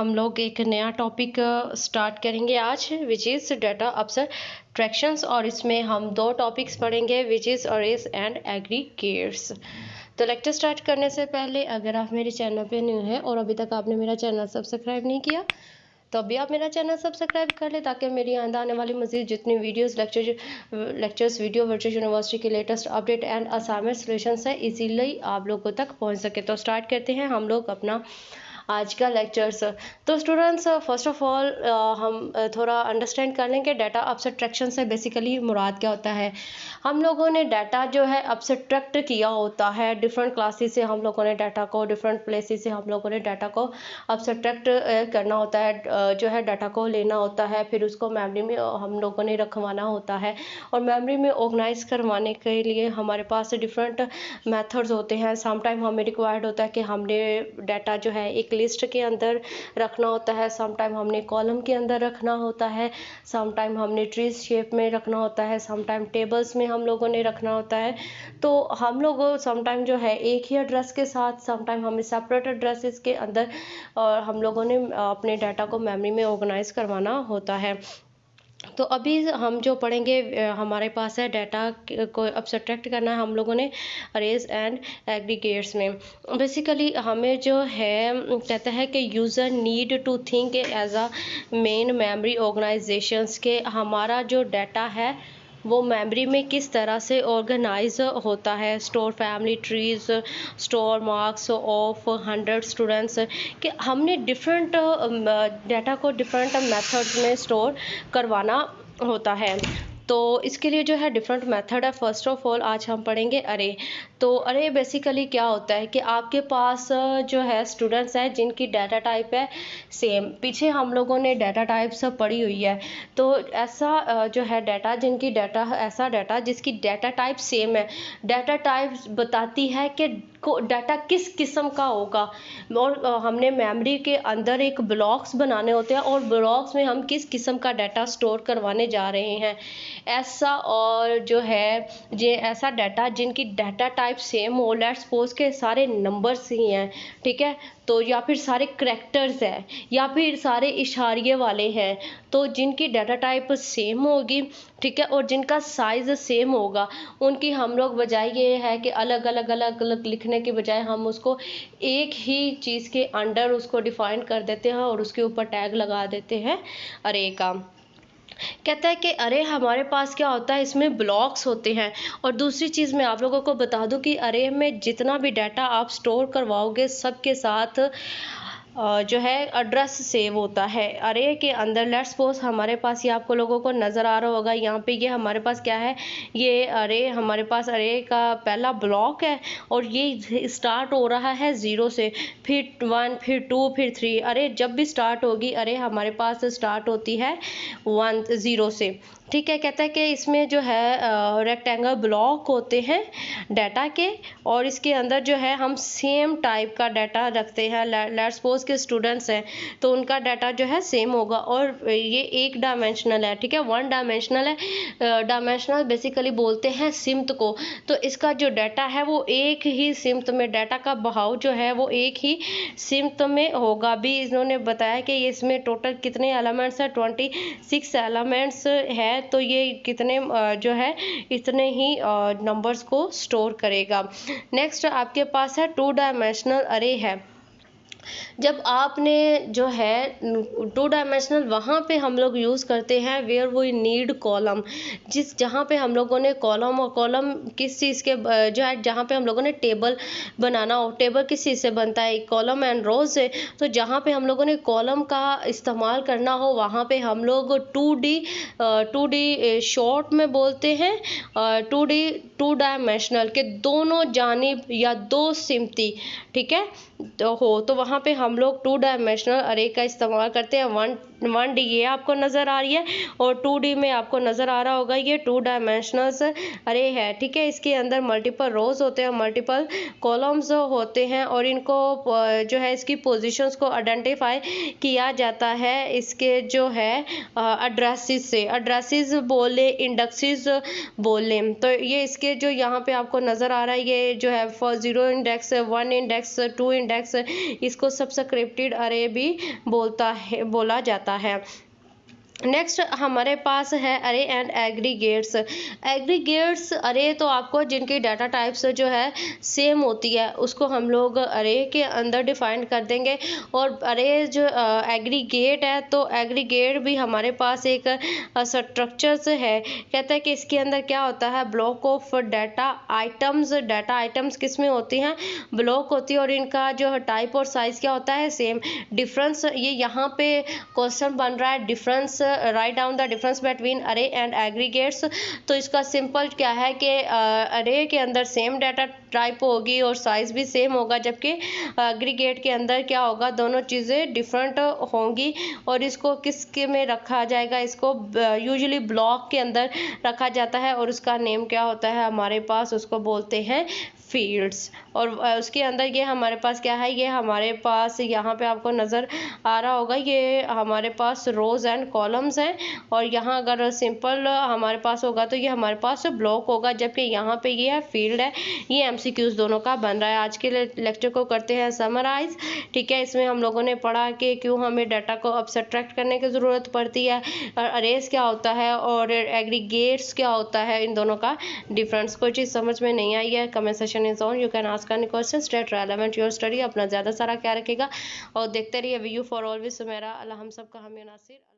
हम लोग एक नया टॉपिक स्टार्ट करेंगे आज, विच इज़ डाटा अब्स्ट्रैक्शंस। और इसमें हम दो टॉपिक्स पढ़ेंगे, which is arrays and aggregates. तो लेक्चर स्टार्ट करने से पहले अगर आप मेरे चैनल पे न्यू हैं और अभी तक आपने मेरा चैनल सब्सक्राइब नहीं किया तो अभी आप मेरा चैनल सब्सक्राइब कर ले, ताकि मेरी आने वाली मज़ीद जितनी videos lectures video virtual university के latest update and assignment solutions है इजीली आप लोगों तक पहुंच सके। तो स्टार्ट करते हैं हम लोग अपना आज का लेक्चर्स। तो स्टूडेंट्स, फर्स्ट ऑफ ऑल हम थोड़ा अंडरस्टैंड कर लें कि डाटा अब्स्ट्रैक्शन से बेसिकली मुराद क्या होता है। हम लोगों ने डाटा जो है अब्स्ट्रैक्ट किया होता है, डिफरेंट क्लासेस से हम लोगों ने डाटा को, डिफरेंट प्लेसेस से हम लोगों ने डाटा को अब्स्ट्रैक्ट करना होता है, जो है डाटा को लेना होता है, फिर उसको मेमोरी में हम लोगों ने रखवाना होता है। और मेमोरी में ऑर्गेनाइज करवाने के लिए हमारे पास डिफरेंट मेथड्स होते हैं। सम टाइम हमें रिक्वायर्ड होता है कि हमने डाटा जो है एक लिस्ट के अंदर रखना होता है, सम टाइम हमने कॉलम के अंदर रखना होता है, सम टाइम हमने ट्रीज शेप में रखना होता है, सम टाइम टेबल्स में हम लोगों ने रखना होता है। तो हम लोग सम टाइम जो है एक ही एड्रेस के साथ, सम टाइम हमें सेपरेट एड्रेसेस के अंदर और हम लोगों ने अपने डाटा को मेमोरी में ऑर्गेनाइज करवाना होता है। तो अभी हम जो पढ़ेंगे, हमारे पास है डाटा को अब्स्ट्रैक्ट करना है हम लोगों ने अरेज एंड एग्रीगेट्स में। बेसिकली हमें जो है कहता है कि user need to think as a main memory organisations के हमारा जो डाटा है वो मेमोरी में किस तरह से ऑर्गेनाइज होता है। Store family trees, store marks of 100 students, कि हमने डिफरेंट डाटा को डिफरेंट मेथड्स में स्टोर करवाना होता है। तो इसके लिए जो है डिफरेंट मेथड है। फर्स्ट ऑफ ऑल आज हम पढ़ेंगे अरे। तो अरे बेसिकली क्या होता है कि आपके पास जो है स्टूडेंट्स हैं जिनकी डाटा टाइप है सेम। पीछे हम लोगों ने डाटा टाइप्स पढ़ी हुई है। तो ऐसा जो है डाटा जिनकी डाटा ऐसा डाटा जिसकी डाटा टाइप सेम है। डाटा टाइप बताती है कि डाटा किस किस्म का होगा। और हमने मेमोरी के अंदर एक ब्लॉक्स बनाने होते हैं और ब्लॉक्स में हम किस किस्म का डाटा स्टोर करवाने जा रहे हैं ऐसा। और जो है ये ऐसा डाटा जिनकी डाटा टाइप सेम हो, लेट्स सपोज के सारे नंबर्स ही हैं, ठीक है, तो या फिर सारे करैक्टर्स हैं या फिर सारे इशारिये वाले हैं, तो जिनकी डाटा टाइप सेम होगी, ठीक है, और जिनका साइज़ सेम होगा, उनकी हम लोग बजाय ये है कि अलग अलग अलग अलग लिखने के बजाय हम उसको एक ही चीज़ के अंडर उसको डिफाइन कर देते हैं और उसके ऊपर टैग लगा देते हैं अरे का। कहता है कि अरे हमारे पास क्या होता है, इसमें ब्लॉक्स होते हैं। और दूसरी चीज़ मैं आप लोगों को बता दूं कि अरे में जितना भी डाटा आप स्टोर करवाओगे सबके साथ जो है एड्रेस सेव होता है अरे के अंदर। लेट्स सपोज हमारे पास, ये आपको लोगों को नज़र आ रहा होगा यहाँ पे, ये हमारे पास क्या है, ये अरे हमारे पास अरे का पहला ब्लॉक है और ये स्टार्ट हो रहा है 0 से, फिर 1, फिर 2, फिर 3। अरे जब भी स्टार्ट होगी अरे हमारे पास स्टार्ट होती है 0 से, ठीक है। कहता है कि इसमें जो है रेक्टेंगल ब्लॉक होते हैं डाटा के और इसके अंदर जो है हम सेम टाइप का डाटा रखते हैं। लेट्स सपोज के स्टूडेंट्स हैं तो उनका डाटा जो है सेम होगा और ये एक डायमेंशनल है, ठीक है, 1 डायमेंशनल है। डायमेंशनल बेसिकली बोलते हैं सिमत को। तो इसका जो डाटा है वो एक ही सिमत में, डाटा का बहाव जो है वो एक ही सिमत में होगा। भी इन्होंने बताया कि इसमें टोटल कितने एलिमेंट्स है, 26 एलिमेंट्स है। तो ये कितने जो है इतने ही नंबर्स को स्टोर करेगा। नेक्स्ट आपके पास है 2 डायमेंशनल अरे है। जब आपने जो है 2 डायमेंशनल वहाँ पे हम लोग यूज़ करते हैं वेयर वी नीड कॉलम, जहाँ पे हम लोगों ने कॉलम, और कॉलम किस चीज़ के जो है जहाँ पे हम लोगों ने टेबल बनाना हो। टेबल किस चीज़ से बनता है, कॉलम एंड रोज से। तो जहाँ पे हम लोगों ने कॉलम का इस्तेमाल करना हो वहाँ पे हम लोग 2D शॉर्ट में बोलते हैं, 2 डायमेंशनल के दोनों जानिब या 2 सिमती, ठीक है, तो वहाँ पे हम लोग 2 डायमेंशनल अरे का इस्तेमाल करते हैं। 1D ये आपको नज़र आ रही है और 2D में आपको नज़र आ रहा होगा ये 2 डायमेंशनल्स अरे है, ठीक है। इसके अंदर मल्टीपल रोज होते हैं, मल्टीपल कॉलम्स होते हैं और इनको जो है इसकी पोजीशंस को आइडेंटिफाई किया जाता है इसके जो है एड्रेसेस से। एड्रेसेस बोले, इंडेक्सेस बोले, तो ये इसके जो यहाँ पे आपको नज़र आ रहा है ये जो है फॉर 0 इंडेक्स, 1 इंडेक्स, 2 इंडेक्स, इसको सबस्क्रिप्टेड अरे भी बोला जाता है। नेक्स्ट हमारे पास है अरे एंड एग्रीगेट्स। एग्रीगेट्स अरे तो आपको जिनकी डाटा टाइप्स जो है सेम होती है उसको हम लोग अरे के अंदर डिफाइन कर देंगे। और अरे जो एग्रीगेट है तो एग्रीगेट भी हमारे पास एक स्ट्रक्चर्स है। कहता है कि इसके अंदर क्या होता है, block of data items. Data items किस में होती हैं, ब्लॉक होती है और इनका जो टाइप और साइज क्या होता है, सेम। डिफरेंस ये यहाँ पे क्वेश्चन बन रहा है, difference write down the difference between अरे एंड एग्रीगेट्स। तो इसका सिंपल क्या है कि अरे के अंदर सेम डाटा टाइप होगी और साइज भी सेम होगा, जबकि एग्रीगेट के अंदर क्या होगा, दोनों चीज़ें डिफरेंट होंगी। और इसको किसके में रखा जाएगा, इसको यूजुअली ब्लॉक के अंदर रखा जाता है और उसका नेम क्या होता है हमारे पास, उसको बोलते हैं फील्ड्स। और उसके अंदर ये हमारे पास क्या है, ये हमारे पास यहाँ पे आपको नज़र आ रहा होगा, ये हमारे पास रोज एंड कॉलम्स हैं। और यहाँ अगर सिंपल हमारे पास होगा तो ये हमारे पास ब्लॉक होगा, जबकि यहाँ पे ये है फील्ड है। ये एमसीक्यूज दोनों का बन रहा है। आज के लेक्चर को करते हैं समराइज, ठीक है। इसमें हम लोगों ने पढ़ा कि क्यों हमें डाटा को अब सब्ट्रैक्ट करने की ज़रूरत पड़ती है, और अरेज क्या होता है और एग्रीगेट्स क्या होता है, इन दोनों का डिफरेंस। कोई चीज़ समझ में नहीं आई है, comment section is on, you can ask any questions that relevant your study. अपना ज़्यादा सारा क्या रखेगा और देखते रहिए व्यू फॉर ऑलवेज सुमेरा। अल्लाह हम सबका हम नासिर।